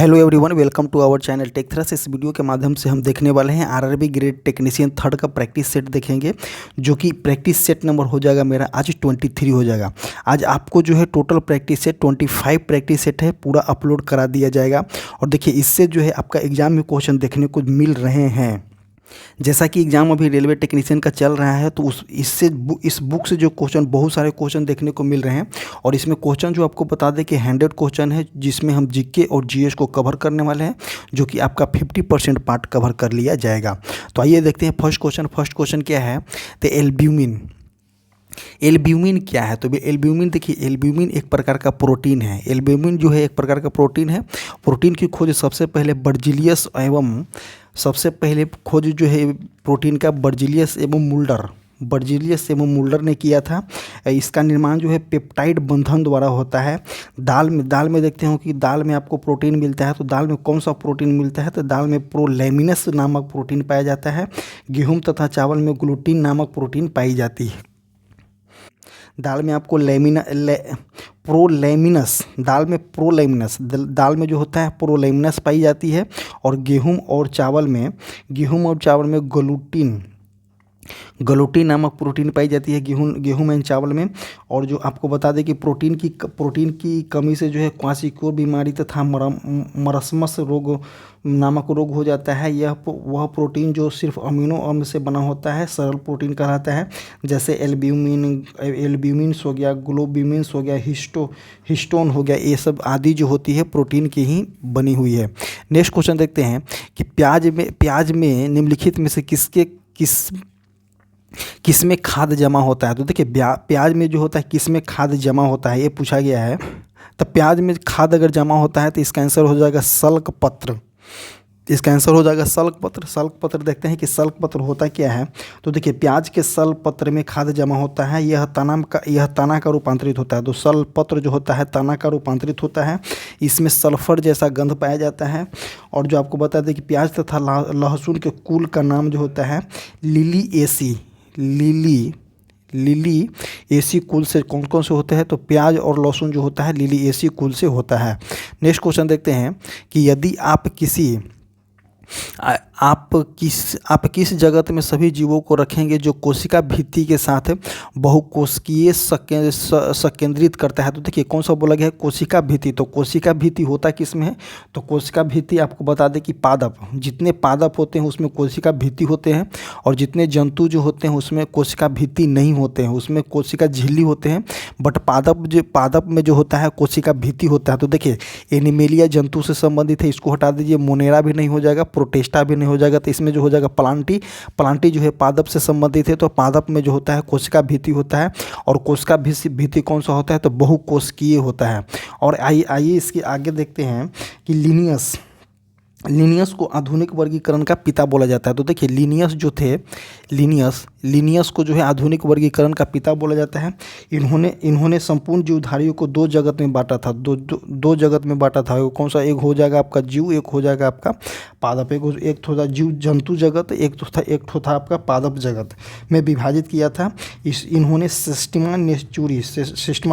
Hello everyone, welcome to our channel Tech Thrust. इस video के माध्यम से हम देखने वाले हैं आरआरबी ग्रेड टेक्नीशियन थर्ड का प्रैक्टिस सेट देखेंगे, जो कि प्रैक्टिस सेट नंबर हो जाएगा मेरा आज 23 हो जाएगा। आज आपको जो है total practice set 25 practice set है, पूरा अपलोड करा दिया जाएगा। और देखिए, इससे जो है आपका एग्जाम में क्वेश्चन देखने को मिल रहे हैं। जैसा कि एग्ज़ाम अभी रेलवे टेक्नीशियन का चल रहा है, तो इस बुक से जो क्वेश्चन, बहुत सारे क्वेश्चन देखने को मिल रहे हैं। और इसमें क्वेश्चन जो आपको बता दें कि 100 क्वेश्चन है, जिसमें हम जीके और जीएस को कवर करने वाले हैं, जो कि आपका 50% पार्ट कवर कर लिया जाएगा। तो आइए देखते हैं फर्स्ट क्वेश्चन क्या है। तो एल्ब्यूमिन क्या है? तो एल्ब्यूमिन, देखिए, एल्ब्यूमिन एक प्रकार का प्रोटीन है। एल्ब्यूमिन जो है एक प्रकार का प्रोटीन है। प्रोटीन की खोज सबसे पहले प्रोटीन का बर्जीलियस एवं मुल्डर ने किया था। इसका निर्माण जो है पेप्टाइड बंधन द्वारा होता है। दाल में देखते हो कि दाल में आपको प्रोटीन मिलता है, तो दाल में कौन सा प्रोटीन मिलता है? तो दाल में प्रोलैमिनस नामक प्रोटीन पाया जाता है। गेहूं तथा चावल में ग्लूटीन नामक प्रोटीन पाई जाती है। दाल में आपको दाल में जो होता है प्रोलैमिनस पाई जाती है। और गेहूं और चावल में ग्लूटीन नामक प्रोटीन पाई जाती है, गेहूं में, चावल में। और जो आपको बता दें कि प्रोटीन की कमी से जो है क्वाशियोर बीमारी तथा मरस्मस रोग नामक रोग हो जाता है। वह प्रोटीन जो सिर्फ अमीनो अम्ल से बना होता है, सरल प्रोटीन कहलाता है। जैसे एल्ब्यूमिन हो गया, ग्लोब्यूमिन हो गया, हिस्टोन हो गया, ये सब आदि जो होती है प्रोटीन की ही बनी हुई है। नेक्स्ट क्वेश्चन देखते हैं कि प्याज में निम्नलिखित में से किस में खाद जमा होता है? तो देखिए, प्याज में जो होता है किस में खाद जमा होता है, ये पूछा गया है। तो प्याज में खाद अगर जमा होता है तो इसका आंसर हो जाएगा सल्क पत्र। सल्क पत्र देखते हैं कि सल्क पत्र होता क्या है। तो देखिए, प्याज के सल्क पत्र में खाद जमा होता है। यह तना का रूपांतरित होता है। तो सल्क पत्र जो होता है तना का रूपांतरित होता है। इसमें सल्फर जैसा गंध पाया जाता है। और जो आपको बता दें कि प्याज तथा लहसुन के कुल का नाम जो होता है लिली एसी कुल से कौन कौन से होते हैं? तो प्याज और लहसुन जो होता है लिली एसी कुल से होता है। नेक्स्ट क्वेश्चन देखते हैं कि यदि आप किस जगत में सभी जीवों को रखेंगे जो कोशिका भित्ति के साथ बहुकोशिकीय संकेंद्रित करता है? तो देखिए, कौन सा बोला गया है? कोशिका भित्ति। तो कोशिका भित्ति होता किस में है? तो कोशिका भित्ति आपको बता दें कि पादप, जितने पादप होते हैं उसमें कोशिका भित्ति होते हैं। और जितने जंतु जो होते हैं उसमें कोशिका भित्ति नहीं होते हैं, उसमें कोशिका झिल्ली होते हैं। बट पादप में जो होता है कोशिका भित्ति होता है। तो देखिए, एनिमेलिया जंतु से संबंधित है, इसको हटा दीजिए। मोनेरा भी नहीं हो जाएगा, प्रोटेस्टा भी नहीं हो जाएगा। तो इसमें जो हो जाएगा प्लांटी जो है पादप से संबंधित है। तो पादप में जो होता है कोशिका भित्ति होता है। और कोशिका भित्ति कौन सा होता है? तो बहुकोशिकीय होता है। और आइए इसके आगे देखते हैं कि लिनियस को आधुनिक वर्गीकरण का पिता बोला जाता है। तो देखिए, लिनियस को जो है आधुनिक वर्गीकरण का पिता बोला जाता है। इन्होंने संपूर्ण जीवधारियों को दो जगत में बांटा था। दो जगत में बांटा था। कौन सा? एक हो जाएगा आपका जीव, एक हो जाएगा आपका पादप। एक तो था जीव जंतु जगत, एक तो था आपका पादप जगत में विभाजित किया था। इन्होंने सिस्टमा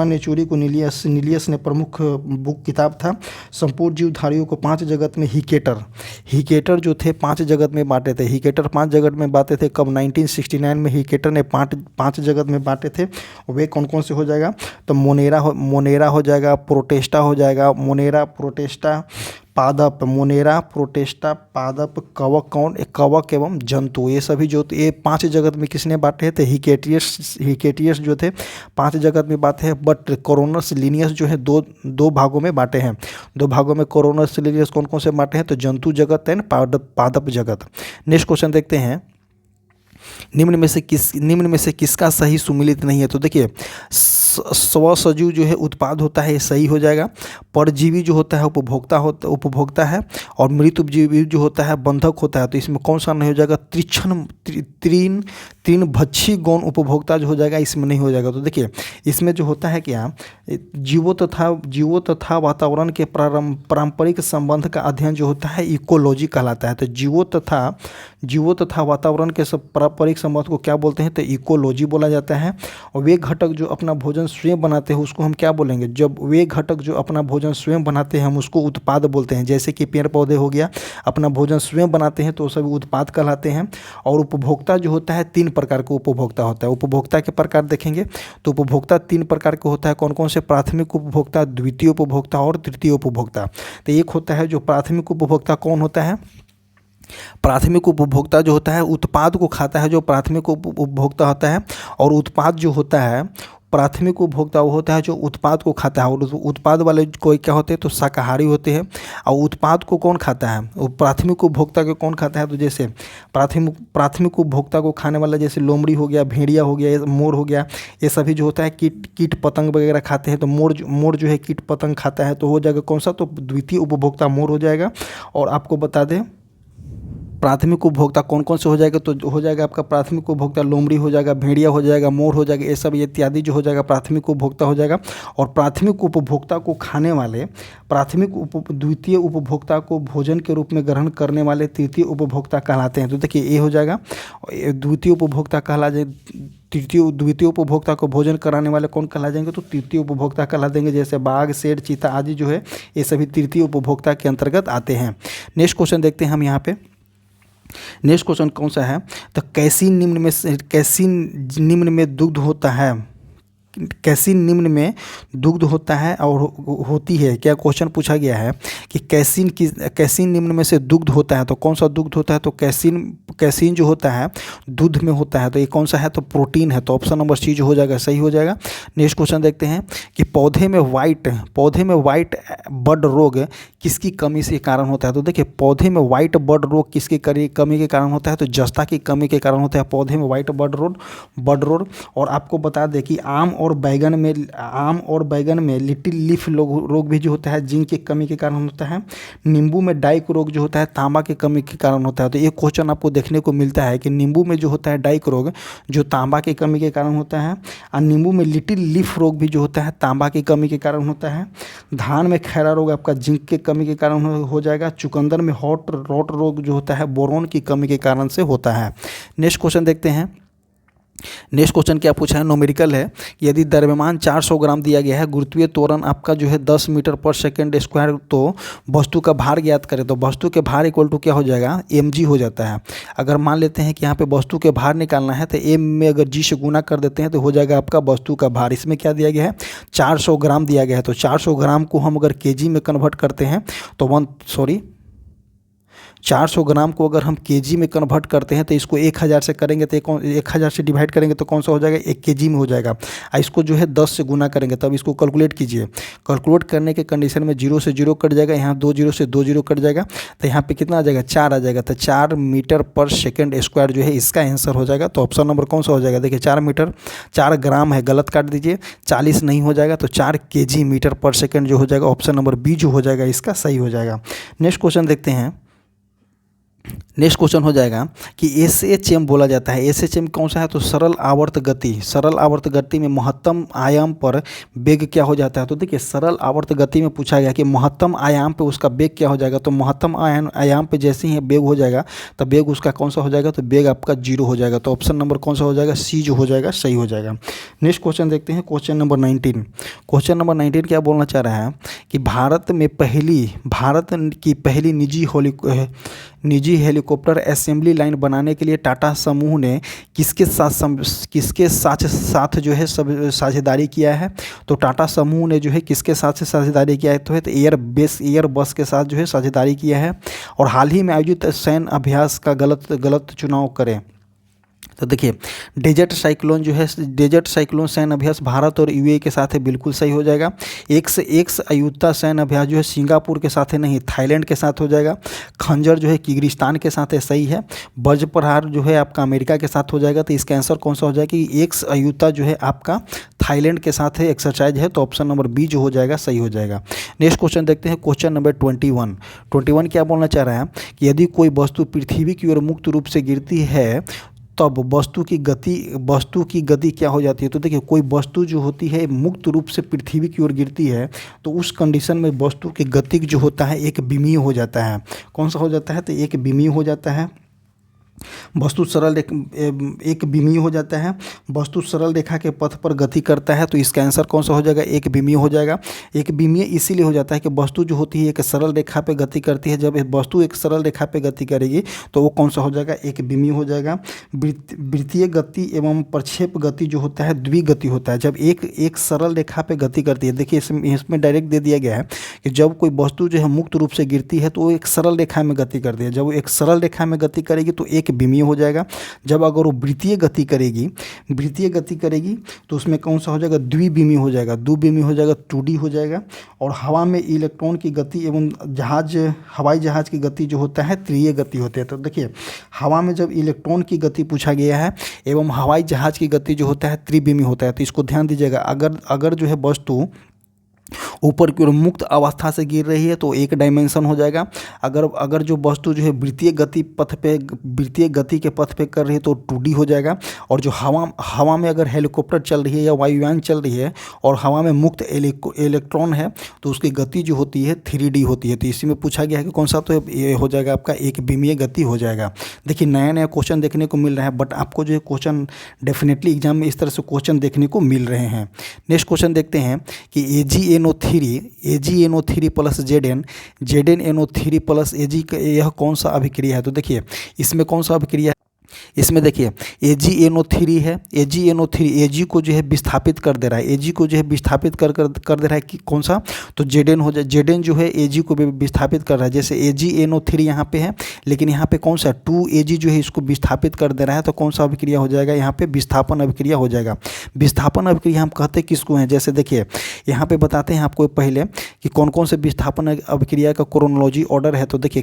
नेचुरी को नीलियस ने प्रमुख बुक किताब था। संपूर्ण जीवधारियों को 5 जगत में हिकेटर जो थे 5 जगत में बांटे थे। हिकेटर 5 जगत में बांटे थे। कब? 1969 में हिकेटर ने 5 जगत में बांटे थे। वे कौन कौन से हो जाएगा? तो मोनेरा हो जाएगा, प्रोटेस्टा हो जाएगा, पादप, कवक एवं जंतु। ये सभी जो ये 5 जगत में किसने बांटे थे? हिकेटियस जो थे 5 जगत में बांटे हैं। बट कोरोनस लिनियस जो है दो भागों में बांटे हैं। 2 भागों में कोरोनस लिनियस कौन कौन से बांटे हैं? तो जंतु जगत एंड पादप जगत। नेक्स्ट क्वेश्चन देखते हैं, निम्न में से किसका सही सुमेलित नहीं है? तो देखिए, स्वसजीव जो है उत्पाद होता है, ये सही हो जाएगा। परजीवी जो होता है उपभोक्ता है। और मृत उपजीवी जो होता है बंधक होता है। तो इसमें कौन सा नहीं हो जाएगा? तृणभक्षी गौण उपभोक्ता जो हो जाएगा, इसमें नहीं हो जाएगा। तो देखिए, इसमें जो होता है क्या, जीवों तथा वातावरण के पारंपरिक संबंध का अध्ययन जो होता है इकोलॉजी कहलाता है। तो जीवों जीवों तथा वातावरण के सब पारस्परिक संबंध को क्या बोलते हैं, तो इकोलॉजी बोला जाता है। और वे घटक जो अपना भोजन स्वयं बनाते हैं उसको हम क्या बोलेंगे, जब वे घटक जो अपना भोजन स्वयं बनाते हैं हम उसको उत्पाद बोलते हैं। जैसे कि पेड़ पौधे हो गया, अपना भोजन स्वयं बनाते हैं तो सभी उत्पाद कहलाते हैं। और उपभोक्ता जो होता है, 3 प्रकार का उपभोक्ता होता है। उपभोक्ता के प्रकार देखेंगे तो उपभोक्ता 3 प्रकार का होता है। कौन कौन से, प्राथमिक उपभोक्ता, द्वितीय उपभोक्ता और तृतीय उपभोक्ता। तो एक होता है जो प्राथमिक उपभोक्ता, कौन होता है, प्राथमिक उपभोक्ता जो होता है उत्पाद को खाता है, जो प्राथमिक उपभोक्ता होता है। और उत्पाद जो होता है, प्राथमिक उपभोक्ता वो होता है जो उत्पाद को खाता है। और उत्पाद वाले कोई क्या होते हैं, तो शाकाहारी होते हैं। और उत्पाद को कौन खाता है, वो प्राथमिक उपभोक्ता को कौन खाता है, तो जैसे प्राथमिक उपभोक्ता को खाने वाला जैसे लोमड़ी हो गया, भेड़िया हो गया, मोर हो गया, ये सभी जो होता है कीट पतंग वगैरह खाते हैं। तो मोर जो है कीट पतंग खाता है, तो हो जाएगा कौन सा, तो द्वितीय उपभोक्ता मोर हो जाएगा। और आपको बता दें प्राथमिक उपभोक्ता कौन कौन से हो जाएगा, तो हो जाएगा आपका प्राथमिक उपभोक्ता लोमड़ी हो जाएगा, भेड़िया हो जाएगा, मोर हो जाएगा, ये सब इत्यादि जो हो जाएगा प्राथमिक उपभोक्ता हो जाएगा। और प्राथमिक उपभोक्ता को खाने वाले, द्वितीय उपभोक्ता को भोजन के रूप में ग्रहण करने वाले तृतीय उपभोक्ता कहलाते हैं। तो देखिए ये हो जाएगा द्वितीय उपभोक्ता कहला जाए। द्वितीय उपभोक्ता को भोजन कराने वाले कौन कहला जाएंगे, तो तृतीय उपभोक्ता कहला देंगे। जैसे बाघ, शेर, चीता आदि जो है ये सभी तृतीय उपभोक्ता के अंतर्गत आते हैं। नेक्स्ट क्वेश्चन देखते हैं हम यहाँ पे। नेक्स्ट क्वेश्चन कौन सा है, तो कैसीन निम्न में दुग्ध होता है, कैसीन निम्न में दुग्ध होता है और होती है। क्या क्वेश्चन पूछा गया है कि कैसीन निम्न में से दुग्ध होता है, तो कौन सा दुग्ध होता है, तो कैसीन जो होता है दूध में होता है। तो ये कौन सा है, तो प्रोटीन है। तो ऑप्शन नंबर सी जो हो जाएगा सही हो जाएगा। नेक्स्ट क्वेश्चन देखते हैं कि पौधे में वाइट बड रोग किसकी कमी से कारण होता है। तो देखिए पौधे में वाइट बड रोग किसकी कमी के कारण होता है, तो जस्ता की कमी के कारण होता है पौधे में वाइट बड रोग। और आपको बता दें कि आम और बैगन में लिटिल लीफ रोग भी जो होता है जिंक की कमी के कारण होता है। नींबू में डाइक रोग जो होता है तांबा की कमी के कारण होता है। तो ये क्वेश्चन आपको देखने को मिलता है कि नींबू में जो होता है डाइक रोग जो तांबा की कमी के कारण होता है, और नींबू में लिटिल लीफ रोग भी जो होता है तांबा की कमी के कारण होता है। धान में खैरा रोग आपका जिंक की कमी के कारण हो जाएगा। चुकंदर में रॉट रोग जो होता है बोरोन की कमी के कारण से होता है। नेक्स्ट क्वेश्चन देखते हैं। नेक्स्ट क्वेश्चन क्या पूछा है, न्यूमेरिकल है कि यदि द्रव्यमान 400 ग्राम दिया गया है, गुरुत्वीय त्वरण आपका जो है 10 मीटर पर सेकेंड स्क्वायर, तो वस्तु का भार ज्ञात करें। तो वस्तु के भार इक्वल टू क्या हो जाएगा, mg हो जाता है। अगर मान लेते हैं कि यहाँ पे वस्तु के भार निकालना है तो m में अगर g से गुना कर देते हैं तो हो जाएगा आपका वस्तु का भार। इसमें क्या दिया गया है, 400 ग्राम दिया गया है। तो 400 ग्राम को हम अगर kg में कन्वर्ट करते हैं तो 400 ग्राम को अगर हम केजी में कन्वर्ट करते हैं तो इसको 1000 से करेंगे तो 1000 से डिवाइड करेंगे तो कौन सा हो जाएगा, 1 केजी में हो जाएगा। इसको जो है 10 से गुना करेंगे तब इसको कैलकुलेट कीजिए। कैलकुलेट करने के कंडीशन में 0 से 0 कट जाएगा, यहाँ 2 0 से 2 0 कट जाएगा, तो यहाँ पे कितना आ जाएगा, 4 आ जाएगा। तो 4 मीटर पर सेकेंड स्क्वायर जो है इसका आंसर हो जाएगा। तो ऑप्शन नंबर कौन सा हो जाएगा, देखिए 4 ग्राम है, गलत काट दीजिए, 40 नहीं हो जाएगा, तो 4 केजी मीटर पर सेकेंड जो हो जाएगा, ऑप्शन नंबर बी जो हो जाएगा इसका सही हो जाएगा। नेक्स्ट क्वेश्चन देखते हैं। नेक्स्ट क्वेश्चन हो जाएगा कि SHM बोला जाता है। SHM कौन सा है, तो सरल आवर्त गति। सरल आवर्त गति में महत्तम आयाम पर वेग क्या हो जाता है। तो देखिए सरल आवर्त गति में पूछा गया कि महत्तम आयाम पे उसका वेग क्या हो जाएगा। तो महत्तम आयाम पे जैसे ही वेग हो जाएगा तो वेग उसका कौन सा हो जाएगा, तो वेग आपका 0 हो जाएगा। तो ऑप्शन नंबर कौन सा हो जाएगा, सी जो हो जाएगा सही हो जाएगा। नेक्स्ट क्वेश्चन देखते हैं, क्वेश्चन नंबर 19। क्वेश्चन नंबर 19 क्या बोलना चाह रहा है कि भारत की पहली निजी हेलीकॉप्टर असेंबली लाइन बनाने के लिए टाटा समूह ने किसके साथ जो है सब साझेदारी किया है। तो टाटा समूह ने जो है किसके साथ से साझेदारी किया है, तो एयरबस के साथ जो है साझेदारी किया है। और हाल ही में आयोजित सैन्य अभ्यास का गलत चुनाव करें। तो देखिए डेजर्ट साइक्लोन सैन्य अभ्यास भारत और यूएई के साथ है, बिल्कुल सही हो जाएगा। एक अयुता सैन्य अभ्यास जो है सिंगापुर के साथ है, नहीं थाईलैंड के साथ हो जाएगा। खंजर जो है किर्गिस्तान के साथ है, सही है। वज्र प्रहार जो है आपका अमेरिका के साथ हो जाएगा। तो इसका आंसर कौन सा हो जाएगा कि एक अयुता जो है आपका थाईलैंड के साथ है, एक्सरसाइज है। तो ऑप्शन नंबर बी जो हो जाएगा सही हो जाएगा। नेक्स्ट क्वेश्चन देखते हैं, क्वेश्चन नंबर 21 क्या बोलना चाह रहा है कि यदि कोई वस्तु पृथ्वी की ओर मुक्त रूप से गिरती है तब वस्तु की गति क्या हो जाती है। तो देखिए कोई वस्तु जो होती है मुक्त रूप से पृथ्वी की ओर गिरती है तो उस कंडीशन में वस्तु की गति जो होता है एक विमीय हो जाता है। कौन सा हो जाता है, तो एक विमीय हो जाता है। वस्तु सरल एक बिमीय हो जाता है। वस्तु सरल रेखा के पथ पर गति करता है, तो इसका आंसर कौन सा हो जाएगा? एक बिमीय हो जाएगा। एक बिमीय इसीलिए हो जाता है कि वस्तु जो होती है एक सरल रेखा पे गति करती है। जब वस्तु एक सरल रेखा पे गति करेगी तो वो कौन सा हो जाएगा? एक बिमीय हो जाएगा। वृत्तीय गति एवं प्रक्षेप गति जो होता है द्विगति होता है। जब एक सरल रेखा पे गति करती है, देखिए इसमें डायरेक्ट दे दिया गया है कि जब कोई वस्तु जो है मुक्त रूप से गिरती है तो वो एक सरल रेखा में गति करती है। जब वो एक सरल रेखा में गति करेगी तो एक बिमीय हो जाएगा। जब अगर वो वृत्तीय गति करेगी तो उसमें कौन सा हो जाएगा? द्विबिमीय हो जाएगा। द्विबिमीय हो जाएगा, 2D हो जाएगा। और हवा में इलेक्ट्रॉन की गति एवं हवाई जहाज की गति जो होता है त्रिय गति होते हैं। तो देखिए हवा में जब इलेक्ट्रॉन की गति पूछा गया है एवं हवाई जहाज की गति जो होता है त्रिविमीय होता है। तो इसको ध्यान दीजिएगा। अगर जो है वस्तु ऊपर की ओर मुक्त अवस्था से गिर रही है तो एक डायमेंशन हो जाएगा। अगर जो वस्तु जो है वृत्तीय गति के पथ पे कर रही है तो 2D हो जाएगा। और जो हवा में अगर हेलीकॉप्टर चल रही है या वायुयान चल रही है और हवा में मुक्त इलेक्ट्रॉन है तो उसकी गति जो होती है 3D होती है। तो इसी में पूछा गया है कि कौन सा? तो ये हो जाएगा आपका एक बिमीय गति हो जाएगा। देखिए नया क्वेश्चन देखने को मिल रहा है, बट आपको जो है क्वेश्चन डेफिनेटली एग्जाम में इस तरह से क्वेश्चन देखने को मिल रहे हैं। नेक्स्ट क्वेश्चन देखते हैं कि AgNO3 plus ZnNO3 plus Ag यह कौन सा अभिक्रिया है? तो देखिए इसमें कौन सा अभिक्रिया है? इसमें देखिए AgNO3 है। AgNO3 Ag को जो है विस्थापित कर दे रहा है। Ag को जो है विस्थापित कर दे रहा है कि कौन सा? तो Zn हो जाए। Zn जो है Ag को विस्थापित कर रहा है। जैसे AgNO3 यहाँ पे है, लेकिन यहाँ पे कौन सा 2Ag जो है इसको विस्थापित कर दे रहा है। तो कौन सा अभिक्रिया हो जाएगा? यहाँ पे विस्थापन अभिक्रिया हो जाएगा। विस्थापन अभिक्रिया हम कहते किसको हैं? जैसे देखिए यहाँ पे बताते हैं आपको पहले कि कौन कौन से विस्थापन अभिक्रिया का क्रोनोलॉजी ऑर्डर है। तो देखिए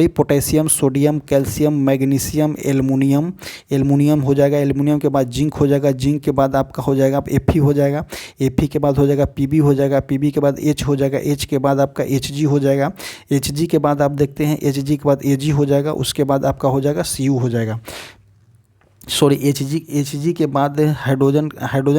potassium, sodium, calcium, magnesium, aluminium हो जाएगा। एल्युमिनियम के बाद जिंक हो जाएगा। जिंक के बाद आपका हो जाएगा Fe हो जाएगा। Fe के बाद हो जाएगा Pb हो जाएगा। Pb के बाद H हो जाएगा। H के बाद आपका Hg हो जाएगा। Hg के बाद आप देखते हैं Hg के बाद Ag हो जाएगा। उसके बाद आपका हो जाएगा Cu हो जाएगा। Hg के बाद हाइड्रोजन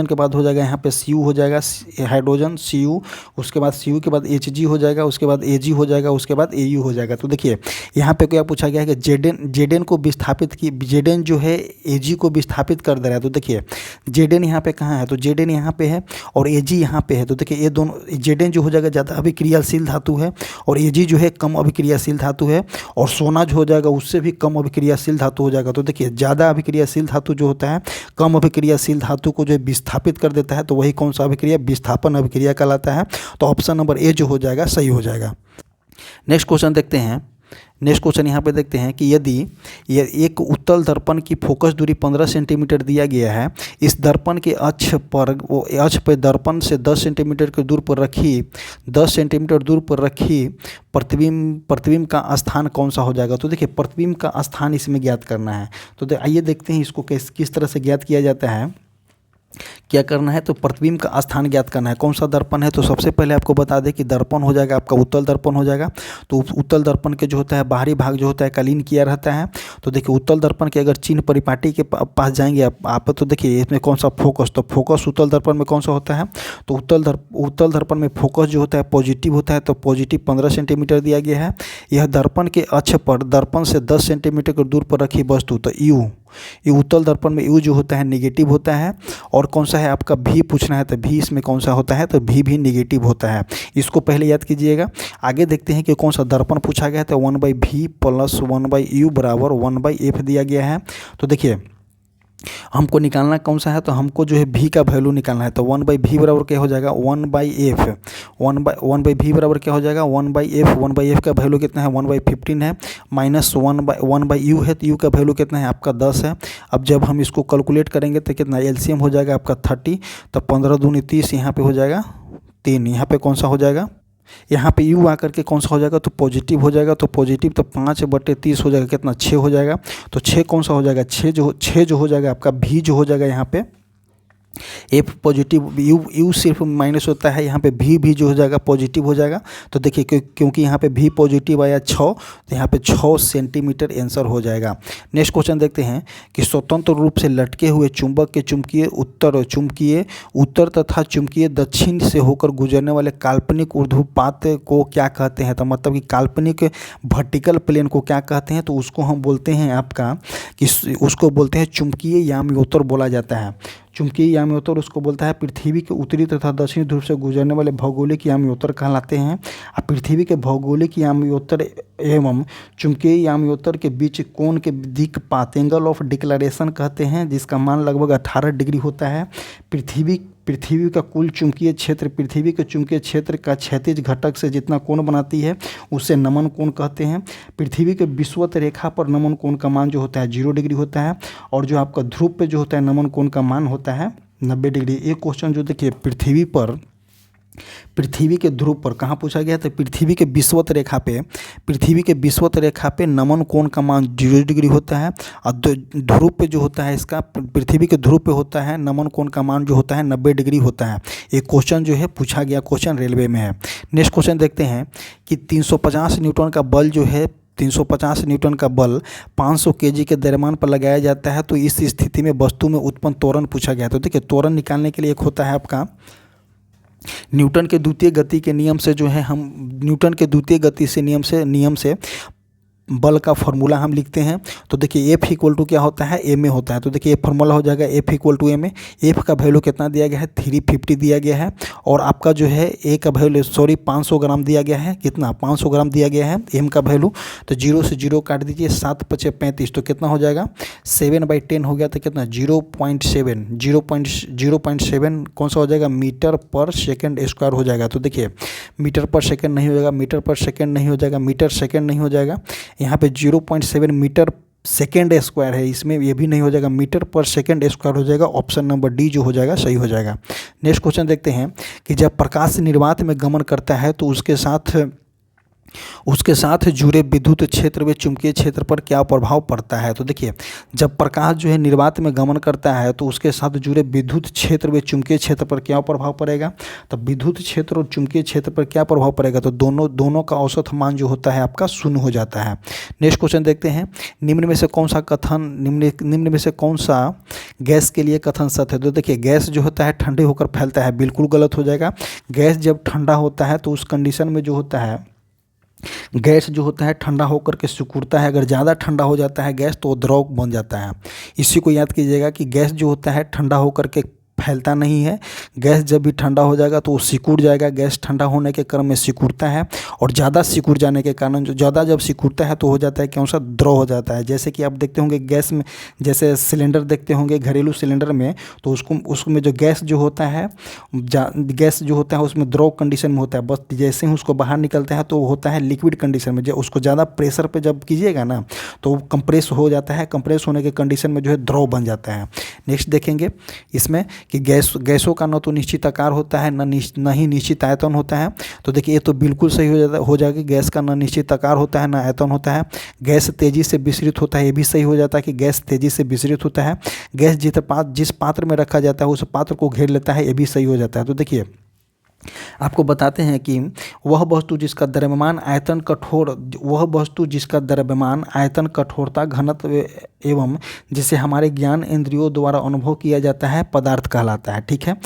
के बाद हो जाएगा यहाँ पे Cu हो जाएगा। हाइड्रोजन Cu, उसके बाद Cu के बाद Hg हो जाएगा। उसके बाद Ag हो जाएगा। उसके बाद Au हो जाएगा। तो देखिए यहाँ पे क्या पूछा गया है कि Zn को विस्थापित की Zn जो है Ag को विस्थापित कर दे रहा है। तो देखिए Zn यहाँ पे कहाँ है? तो Zn यहाँ पे है और Ag यहाँ पे है। तो देखिए ये दोनों Zn जो हो जाएगा ज़्यादा अभिक्रियाशील धातु है और Ag जो है कम अभिक्रियाशील धातु है। और सोना जो हो जाएगा उससे भी कम अभिक्रियाशील धातु हो जाएगा। तो देखिए ज़्यादा अभिक्रियाशील धातु जो होता है कम अभिक्रियाशील धातु को जो विस्थापित कर देता है तो वही कौन सा अभिक्रिया? विस्थापन अभिक्रिया कहलाता है। तो ऑप्शन नंबर ए जो हो जाएगा सही हो जाएगा। नेक्स्ट क्वेश्चन देखते हैं। नेक्स्ट क्वेश्चन यहाँ पे देखते हैं कि यदि एक उत्तल दर्पण की फोकस दूरी 15 सेंटीमीटर दिया गया है, इस दर्पण के अक्ष पर दर्पण से 10 सेंटीमीटर के दूर पर रखी प्रतिबिंब का स्थान कौन सा हो जाएगा? तो देखिए प्रतिबिंब का स्थान इसमें ज्ञात करना है। तो आइए देखते हैं इसको किस तरह से ज्ञात किया जाता है। क्या करना है? तो प्रतिबिंब का स्थान ज्ञात करना है। कौन सा दर्पण है? तो सबसे पहले आपको बता दें कि दर्पण हो जाएगा आपका उत्तल दर्पण हो जाएगा। तो उत्तल दर्पण के जो होता है बाहरी भाग जो होता है कालीन किया रहता है। तो देखिए उत्तल दर्पण के अगर चिन्ह परिपाटी के पास जाएंगे आप तो देखिए इसमें कौन सा फोकस, तो फोकस उत्तल दर्पण में कौन सा होता है? तो उत्तल दर्पण में फोकस जो होता है पॉजिटिव होता है। तो पॉजिटिव 15 सेंटीमीटर दिया गया है। यह दर्पण के अक्ष पर दर्पण से 10 सेंटीमीटर की दूर पर रखी वस्तु, तो ये उत्तल दर्पण में U जो होता है नेगेटिव होता है। और कौन सा है आपका V पूछना है, तो V इसमें कौन सा होता है? तो V भी नेगेटिव होता है। इसको पहले याद कीजिएगा। आगे देखते हैं कि कौन सा दर्पण पूछा गया है। तो 1/V प्लस 1/U बराबर 1/F दिया गया है। तो देखिए हमको निकालना कौन सा है? तो हमको जो है V का वैल्यू निकालना है। तो 1/V बराबर क्या हो जाएगा? 1/F। 1/V बराबर क्या हो जाएगा? 1/F। 1/F का वैल्यू कितना है? 1/15 है। माइनस 1/U है। तो U का वैल्यू कितना है? आपका 10 है। अब जब हम इसको कैलकुलेट करेंगे तो कितना LCM हो जाएगा आपका 30। तो 15 दूनी 30, यहाँ पे हो जाएगा 3। यहाँ पे कौन सा हो जाएगा? यहाँ पे U आकर के कौन सा हो जाएगा? तो पॉजिटिव हो जाएगा। तो पॉजिटिव तो 5/30 हो जाएगा। कितना? 6 हो जाएगा। तो 6 कौन सा हो जाएगा? 6 जो हो जाएगा आपका V जो हो जाएगा यहाँ पे F पॉजिटिव, U सिर्फ माइनस होता है, यहाँ पे भी जो हो जाएगा पॉजिटिव हो जाएगा। तो देखिए क्योंकि यहाँ पे भी पॉजिटिव आया 6, तो यहाँ पे 6 सेंटीमीटर आंसर हो जाएगा। नेक्स्ट क्वेश्चन देखते हैं कि स्वतंत्र रूप से लटके हुए चुंबक के चुंबकीय उत्तर तथा चुंबकीय दक्षिण से होकर गुजरने वाले काल्पनिक ऊर्ध्वपात को क्या कहते हैं। तो मतलब कि काल्पनिक वर्टिकल प्लेन को क्या कहते हैं, तो उसको हम बोलते हैं आपका कि उसको बोलते हैं चुंबकीय याम्योत्तर बोला जाता है। चुंबकीय याम्योत्तर उसको बोलता है पृथ्वी के उत्तरी तथा दक्षिणी ध्रुव से गुजरने वाले भौगोलिक याम्योत्तर कहलाते हैं। अब पृथ्वी के भौगोलिक याम्योत्तर एवं चुंबकीय याम्योत्तर के बीच कोण के दिक्पात एंगल ऑफ डिक्लेरेशन कहते हैं, जिसका मान लगभग 18 डिग्री होता है। पृथ्वी का कुल चुंबकीय क्षेत्र पृथ्वी के चुंबकीय क्षेत्र का क्षैतिज घटक से जितना कोण बनाती है उसे नमन कोण कहते हैं। पृथ्वी के विषुवत रेखा पर नमन कोण का मान जो होता है 0 डिग्री होता है, और जो आपका ध्रुव पे जो होता है नमन कोण का मान होता है 90 डिग्री। एक क्वेश्चन जो देखिए पृथ्वी के ध्रुव पर कहाँ पूछा गया था, पृथ्वी के विषुवत रेखा पे नमन कोण का मान 0 डिग्री होता है, और ध्रुव पे जो होता है इसका पृथ्वी के ध्रुव पे होता है नमन कोण का मान जो होता है 90 डिग्री होता है। एक क्वेश्चन जो है पूछा गया, क्वेश्चन रेलवे में है। नेक्स्ट क्वेश्चन देखते हैं कि 350 न्यूटन का बल जो है 350 न्यूटन का बल 500 केजी के द्रव्यमान पर लगाया जाता है, तो इस स्थिति में वस्तु में उत्पन्न त्वरण पूछा गया। तो देखिए त्वरण निकालने के लिए एक होता है आपका न्यूटन के द्वितीय गति के नियम से जो है हम न्यूटन के द्वितीय गति से नियम से बल का फॉर्मूला हम लिखते हैं। तो देखिए F इक्वल टू क्या होता है, एम ए होता है। तो देखिए ये फॉर्मूला हो जाएगा F equal to M A. F का वैल्यू कितना दिया गया है 350 दिया गया है, और आपका जो है ए का वैल्यू 500 ग्राम दिया गया है। कितना 500 ग्राम दिया गया है एम का वैल्यू। तो 0 से 0 काट दीजिए, 7 × 5 = 35, तो कितना हो जाएगा 7/10 हो गया। तो कितना 0.7 कौन सा हो जाएगा मीटर पर सेकेंड स्क्वायर हो जाएगा। तो देखिए मीटर पर सेकेंड नहीं हो जाएगा, मीटर पर सेकेंड नहीं हो जाएगा, मीटर सेकेंड नहीं हो जाएगा, यहाँ पे 0.7 मीटर सेकेंड स्क्वायर है, इसमें ये भी नहीं हो जाएगा, मीटर पर सेकेंड स्क्वायर हो जाएगा। ऑप्शन नंबर डी जो हो जाएगा सही हो जाएगा। नेक्स्ट क्वेश्चन देखते हैं कि जब प्रकाश निर्वात में गमन करता है तो उसके साथ जुड़े विद्युत क्षेत्र व चुंबकीय क्षेत्र पर क्या प्रभाव पड़ता है। तो देखिए जब प्रकाश जो है निर्वात में गमन करता है तो उसके साथ जुड़े विद्युत क्षेत्र व चुंबकीय क्षेत्र पर क्या प्रभाव पड़ेगा। तो विद्युत क्षेत्र और चुंबकीय क्षेत्र पर क्या प्रभाव पड़ेगा, तो दोनों का औसत मान जो होता है आपका 0 हो जाता है। नेक्स्ट क्वेश्चन देखते हैं, निम्न में से कौन सा गैस के लिए कथन सत्य है। तो देखिए गैस जो होता है ठंडे होकर फैलता है, बिल्कुल गलत हो जाएगा। गैस जब ठंडा होता है तो उस कंडीशन में जो होता है गैस जो होता है ठंडा होकर के सिकुड़ता है। अगर ज़्यादा ठंडा हो जाता है गैस तो द्रव बन जाता है। इसी को याद कीजिएगा कि गैस जो होता है ठंडा होकर के फैलता नहीं है। गैस जब भी ठंडा हो जाएगा तो वो सिकुड़ जाएगा। गैस ठंडा होने के क्रम में सिकुड़ता है, और ज़्यादा सिकुड़ जाने के कारण जो ज़्यादा जब सिकुड़ता है तो हो जाता है कौन सा द्रव हो जाता है। जैसे कि आप देखते होंगे गैस में, जैसे सिलेंडर देखते होंगे घरेलू सिलेंडर में, तो उसमें जो गैस जो होता है उसमें द्रव कंडीशन में होता है। बस जैसे ही उसको बाहर निकलता है तो वो होता है लिक्विड कंडीशन में। जब उसको ज़्यादा प्रेशर पर जब कीजिएगा ना तो वो कंप्रेस हो जाता है। कंप्रेस होने के कंडीशन में जो है द्रव बन जाता है। नेक्स्ट देखेंगे इसमें कि गैसों का न तो निश्चित आकार होता है न ही निश्चित आयतन होता है। तो देखिए ये तो बिल्कुल सही हो जाएगा। गैस का न निश्चित आकार होता है न आयतन होता है। गैस तेजी से विसरित होता है, ये भी सही हो जाता है कि गैस तेजी से विसरित होता है। गैस जिस पात्र में रखा जाता है उस पात्र को घेर लेता है, ये भी सही हो जाता है। तो देखिए आपको बताते हैं कि वह वस्तु जिसका द्रव्यमान आयतन कठोरता घनत्व एवं जिसे हमारे ज्ञान इंद्रियों द्वारा अनुभव किया जाता है पदार्थ कहलाता है। ठीक है,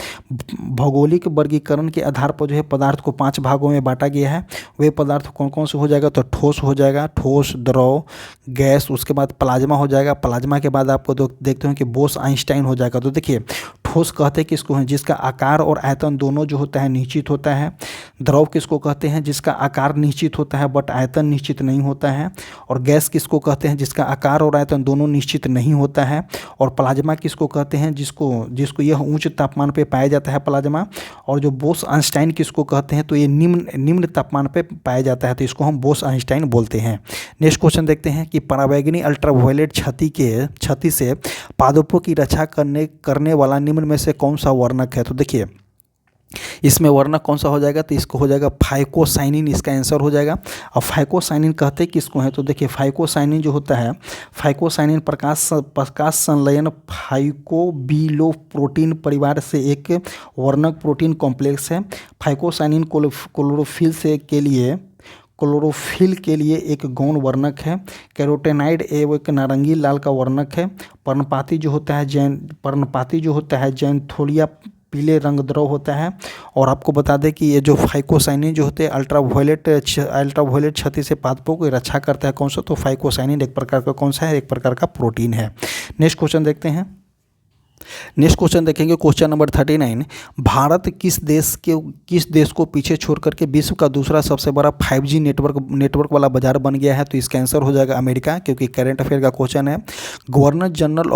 भौगोलिक वर्गीकरण के आधार पर जो है पदार्थ को 5 भागों में बांटा गया है। वे पदार्थ कौन कौन से हो जाएगा, तो ठोस हो जाएगा, ठोस, द्रव, गैस, उसके बाद प्लाज्मा हो जाएगा। प्लाज्मा के बाद आपको देखते हैं कि बोस आइंस्टाइन हो जाएगा। तो देखिए ठोस कहते हैं किसको हैं, जिसका आकार और आयतन दोनों जो होता है निश्चित होता है। द्रव किसको कहते हैं, जिसका आकार निश्चित होता है बट आयतन निश्चित नहीं होता है। और गैस किसको कहते हैं, जिसका आकार और आयतन दोनों निश्चित नहीं होता है। और प्लाज्मा किसको कहते हैं, जिसको यह उच्च तापमान पे पाया जाता है प्लाज्मा। और जो बोस आइंस्टाइन किसको कहते हैं, तो ये निम्न तापमान पे पाया जाता है, तो इसको हम बोस आइंस्टाइन बोलते हैं। नेक्स्ट क्वेश्चन देखते हैं कि पराबैंगनी अल्ट्रावायलेट क्षति से पादपों की रक्षा करने वाला निम्न में से कौन सा वर्णक है। तो देखिए इसमें वर्णक कौन सा हो जाएगा, तो इसको हो जाएगा फाइकोसाइनिन, इसका आंसर हो जाएगा। अब फाइकोसाइनिन कहते किसको हैं, तो देखिए फाइकोसाइनिन जो होता है, फाइकोसाइनिन प्रकाश संलयन फाइकोबिलोप्रोटीन परिवार से एक वर्णक प्रोटीन कॉम्प्लेक्स है। फाइकोसाइनिन क्लोरोफिल के लिए एक गौण वर्णक है। कैरोटेनाइड एवं एक नारंगी लाल का वर्णक है। पर्णपाती जो होता है जैनथोलिया पीले रंग द्रव होता है। और आपको बता दें कि ये जो फाइकोसाइनिन जो होते हैं अल्ट्रावायलेट क्षति से पादपों की रक्षा करता है। कौन सा, तो फाइकोसाइनिन एक प्रकार का कौन सा है, एक प्रकार का प्रोटीन है। नेक्स्ट क्वेश्चन देखते हैं। नेक्स्ट क्वेश्चन देखेंगे, क्वेश्चन नंबर 39। भारत किस देश को पीछे छोड़ करके विश्व का दूसरा सबसे बड़ा 5G नेटवर्क वाला बाजार बन गया है, तो इसका आंसर हो जाएगा अमेरिका, क्योंकि करंट अफेयर का क्वेश्चन है। गवर्नर जनरल